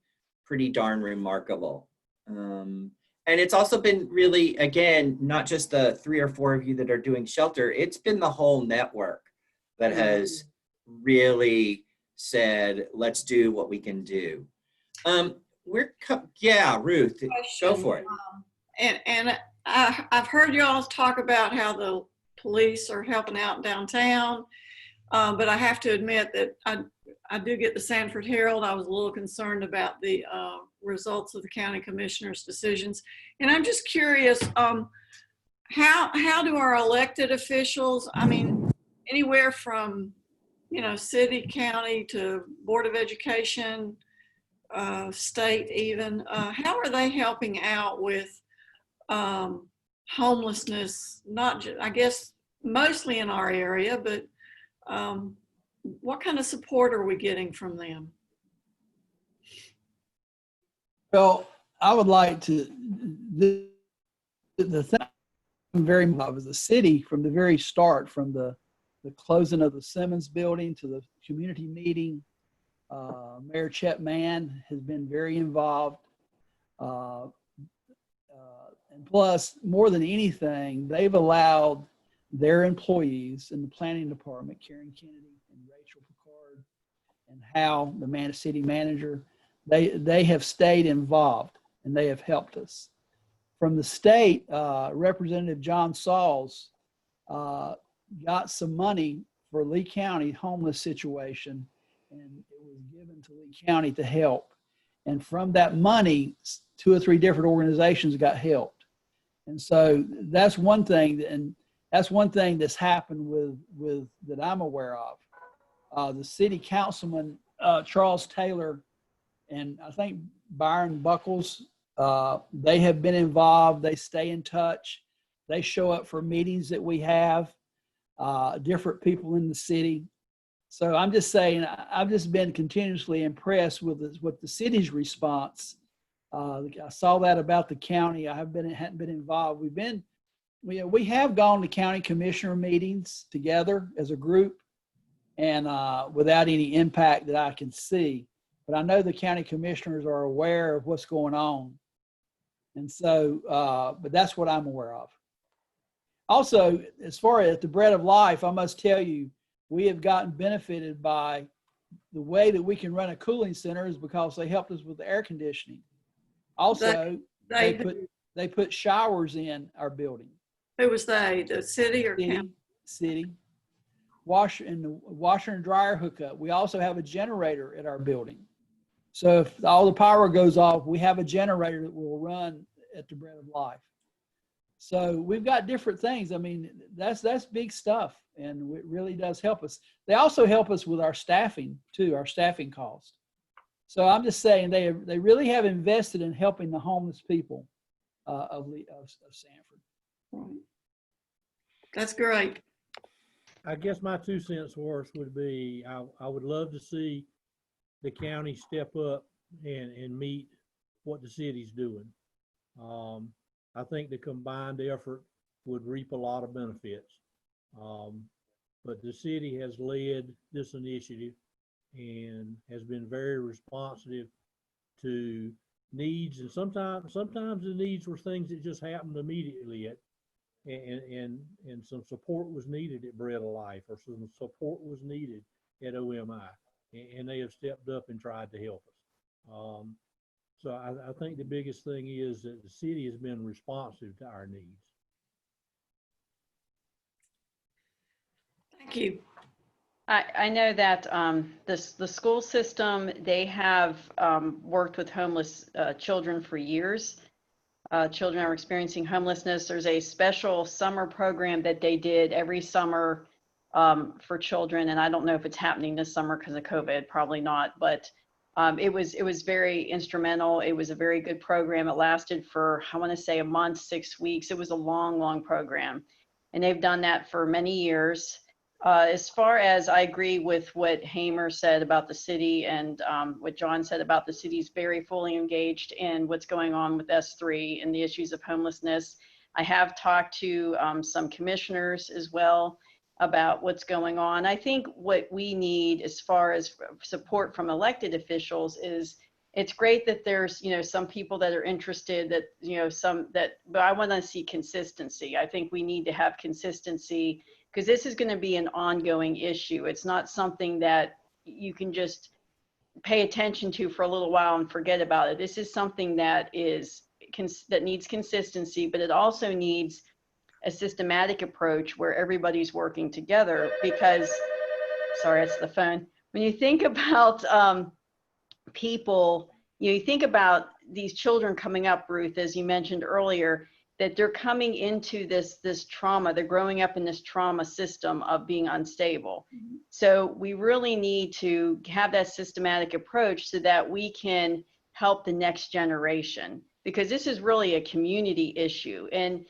pretty darn remarkable. And it's also been really, again, not just the 3 or 4 of you that are doing shelter, it's been the whole network that has really said, let's do what we can do. Ruth, go for it. And I've heard y'all talk about how the police are helping out downtown, but I have to admit that I do get the Sanford Herald. I was a little concerned about the results of the county commissioner's decisions. And I'm just curious, how do our elected officials, I mean, anywhere from city, county to Board of Education, state even, how are they helping out with homelessness? Not just, I guess, mostly in our area, but what kind of support are we getting from them? Well, I would like to, the thing I'm very involved with the city from the very start, from the closing of the Simmons building to the community meeting. Mayor Chet Mann has been very involved. And plus, more than anything, they've allowed their employees in the planning department, Karen Kennedy and Rachel Picard, and Hal, the city manager, they have stayed involved and they have helped us. From the state, Representative John Sauls got some money for Lee County homeless situation, and it was given to Lee County to help. And from that money, 2 or 3 different organizations got helped. And so that's one thing, and that's one thing that's happened with that I'm aware of. The city councilman, Charles Taylor, and I think Byron Buckles, they have been involved. They stay in touch. They show up for meetings that we have, different people in the city. So I'm just saying, I've just been continuously impressed with the city's response. I saw that about the county. I hadn't been involved. We have gone to county commissioner meetings together as a group, and without any impact that I can see. But I know the county commissioners are aware of what's going on. And so, but that's what I'm aware of. Also, as far as the Bread of Life, I must tell you, we have gotten benefited by the way that we can run a cooling center is because they helped us with the air conditioning. Also, they put showers in our building. Who was they? The city or county? City. Washer and dryer hookup. We also have a generator at our building. So if all the power goes off, we have a generator that will run at the Bread of Life. So we've got different things. I mean, that's big stuff, and it really does help us. They also help us with our staffing too, our staffing cost. So I'm just saying they really have invested in helping the homeless people of Sanford. Right. That's great. I guess my 2 cents worth would be, I would love to see the county step up and meet what the city's doing. I think the combined effort would reap a lot of benefits. But the city has led this initiative and has been very responsive to needs, and sometimes the needs were things that just happened immediately and some support was needed at Bread of Life, or some support was needed at OMI, and they have stepped up and tried to help us. So I think the biggest thing is that the city has been responsive to our needs. Thank you. I know that the school system, they have worked with homeless children for years. Children are experiencing homelessness. There's a special summer program that they did every summer for children, and I don't know if it's happening this summer because of COVID, probably not, but it was very instrumental. It was a very good program. It lasted for, I want to say, a month, 6 weeks. It was a long program, and they've done that for many years. As far as, I agree with what Hamer said about the city, and what John said about the city's very fully engaged in what's going on with S3 and the issues of homelessness. I have talked to some commissioners as well about what's going on. I think what we need as far as support from elected officials is, it's great that there's, some people that are interested, that, but I want to see consistency. I think we need to have consistency, because this is going to be an ongoing issue. It's not something that you can just pay attention to for a little while and forget about it. This is something that needs consistency, but it also needs a systematic approach where everybody's working together. Because, sorry, it's the phone. When you think about people, you think about these children coming up, Ruth, as you mentioned earlier, that they're coming into this trauma. They're growing up in this trauma system of being unstable. Mm-hmm. So we really need to have that systematic approach so that we can help the next generation, because this is really a community issue, and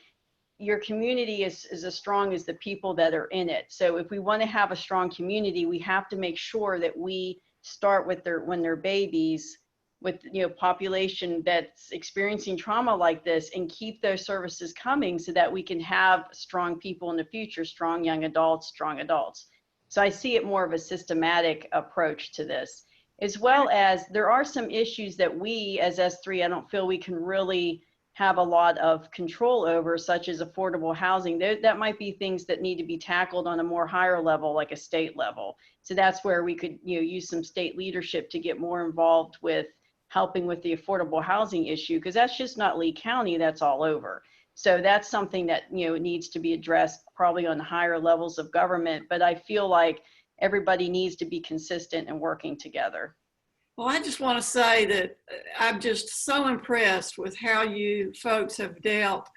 your community is as strong as the people that are in it. So if we want to have a strong community, we have to make sure that we start with when they're babies, with population that's experiencing trauma like this, and keep those services coming so that we can have strong people in the future, strong young adults, strong adults. So I see it more of a systematic approach to this, as well as there are some issues that we as S3, I don't feel we can really have a lot of control over, such as affordable housing. That might be things that need to be tackled on a more higher level, like a state level. So that's where we could use some state leadership to get more involved with helping with the affordable housing issue, because that's just not Lee County, that's all over. So that's something that needs to be addressed probably on higher levels of government, but I feel like everybody needs to be consistent and working together. Well, I just want to say that I'm just so impressed with how you folks have dealt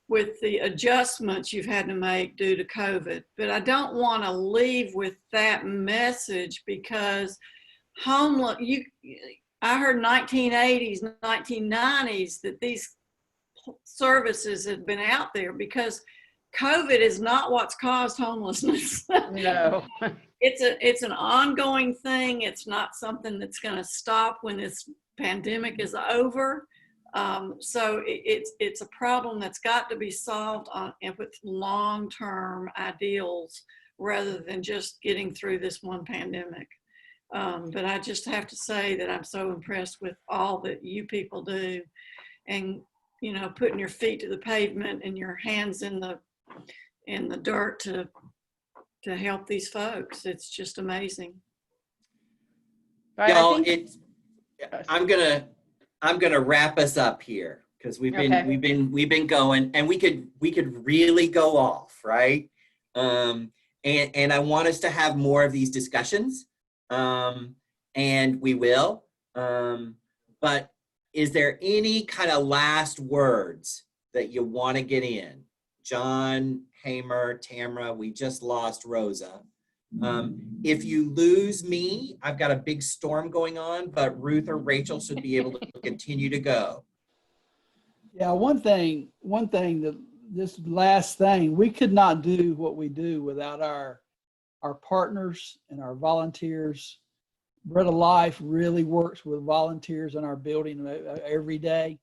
with the adjustments you've had to make due to COVID. But I don't want to leave with that message, because I heard 1980s, 1990s that these services had been out there, because COVID is not what's caused homelessness. No. It's an ongoing thing. It's not something that's going to stop when this pandemic is over. So it's a problem that's got to be solved with long-term ideals, rather than just getting through this one pandemic. But I just have to say that I'm so impressed with all that you people do, and putting your feet to the pavement and your hands in the dirt to help these folks. It's just amazing. Right, Y'all, I'm gonna wrap us up here, because we've been going, and we could really go off, right? And I want us to have more of these discussions, and we will. But is there any kind of last words that you want to get in? John, Hamer, Tamara, we just lost Rosa. If you lose me, I've got a big storm going on, but Ruth or Rachel should be able to continue to go. Yeah, one thing that this last thing, we could not do what we do without our our partners and our volunteers. Bread of Life really works with volunteers in our building every day.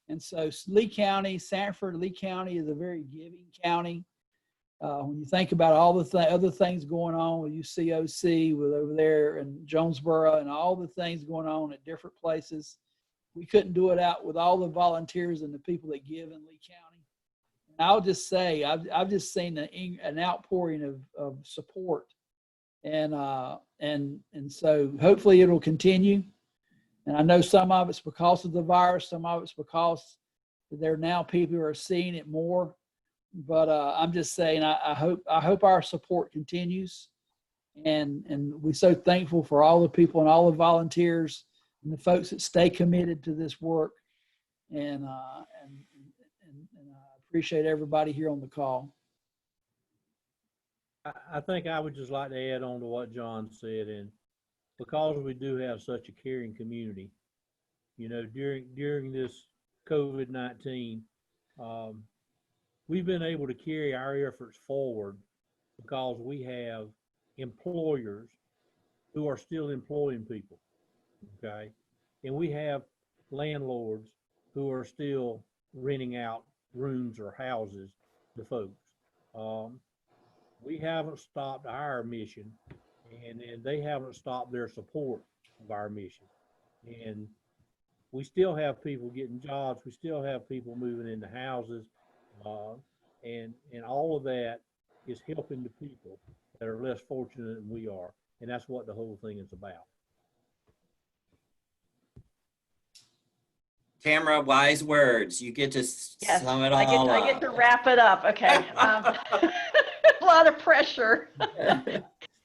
And so Lee County, Sanford, Lee County is a very giving county. When you think about all the other things going on with UCOC, with over there in Jonesboro, and all the things going on at different places, we couldn't do it out with all the volunteers and the people that give in Lee County. And I'll just say, I've just seen an outpouring of support, and so hopefully it'll continue. And I know some of it's because of the virus, some of it's because there are now people who are seeing it more. But I'm just saying, I hope our support continues, and we're so thankful for all the people and all the volunteers and the folks that stay committed to this work, and I appreciate everybody here on the call. I think I would just like to add on to what John said, and because we do have such a caring community, you know, during this COVID-19. We've been able to carry our efforts forward because we have employers who are still employing people, okay? And we have landlords who are still renting out rooms or houses to folks. We haven't stopped our mission, and they haven't stopped their support of our mission. And we still have people getting jobs. We still have people moving into houses. And all of that is helping the people that are less fortunate than we are. And that's what the whole thing is about. Tamara, wise words. You get to Yes, sum it all up. I get to wrap it up. Okay. A lot of pressure.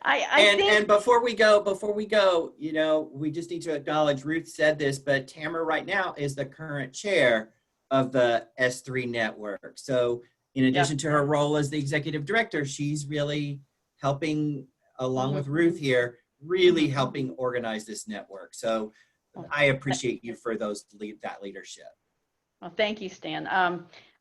I think. And before we go, you know, we just need to acknowledge, Ruth said this, but Tamara right now is the current chair of the S3 network. So in addition to her role as the executive director, she's really helping, along with Ruth here, really helping organize this network. So I appreciate you for that leadership. Well, thank you, Stan.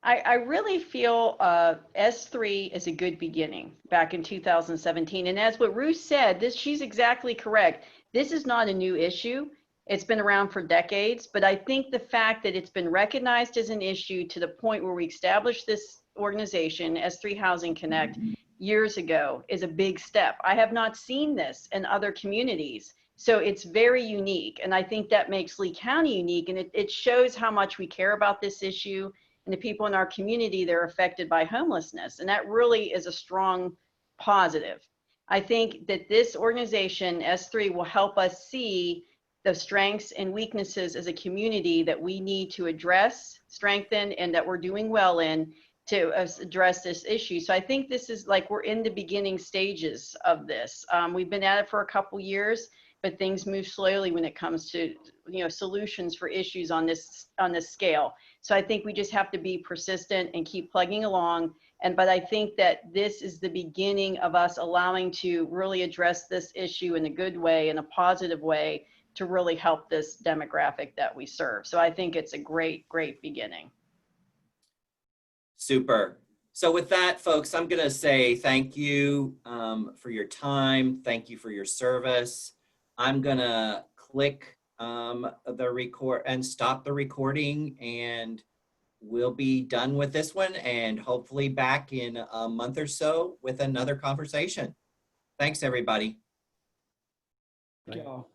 I really feel S3 is a good beginning back in 2017. And as what Ruth said, she's exactly correct. This is not a new issue. It's been around for decades, but I think the fact that it's been recognized as an issue to the point where we established this organization, S3 Housing Connect, years ago is a big step. I have not seen this in other communities. So it's very unique. And I think that makes Lee County unique. And it shows how much we care about this issue and the people in our community that are affected by homelessness. And that really is a strong positive. I think that this organization, S3, will help us see the strengths and weaknesses as a community that we need to address, strengthen, and that we're doing well in to address this issue. So I think this is like we're in the beginning stages of this. We've been at it for a couple years, but things move slowly when it comes to, you know, solutions for issues on this scale. So I think we just have to be persistent and keep plugging along. But I think that this is the beginning of us allowing to really address this issue in a good way, in a positive way, to really help this demographic that we serve. So I think it's a great, great beginning. Super. So with that, folks, I'm going to say thank you for your time. Thank you for your service. I'm going to click the record and stop the recording, and we'll be done with this one and hopefully back in a month or so with another conversation. Thanks, everybody. Thank y'all.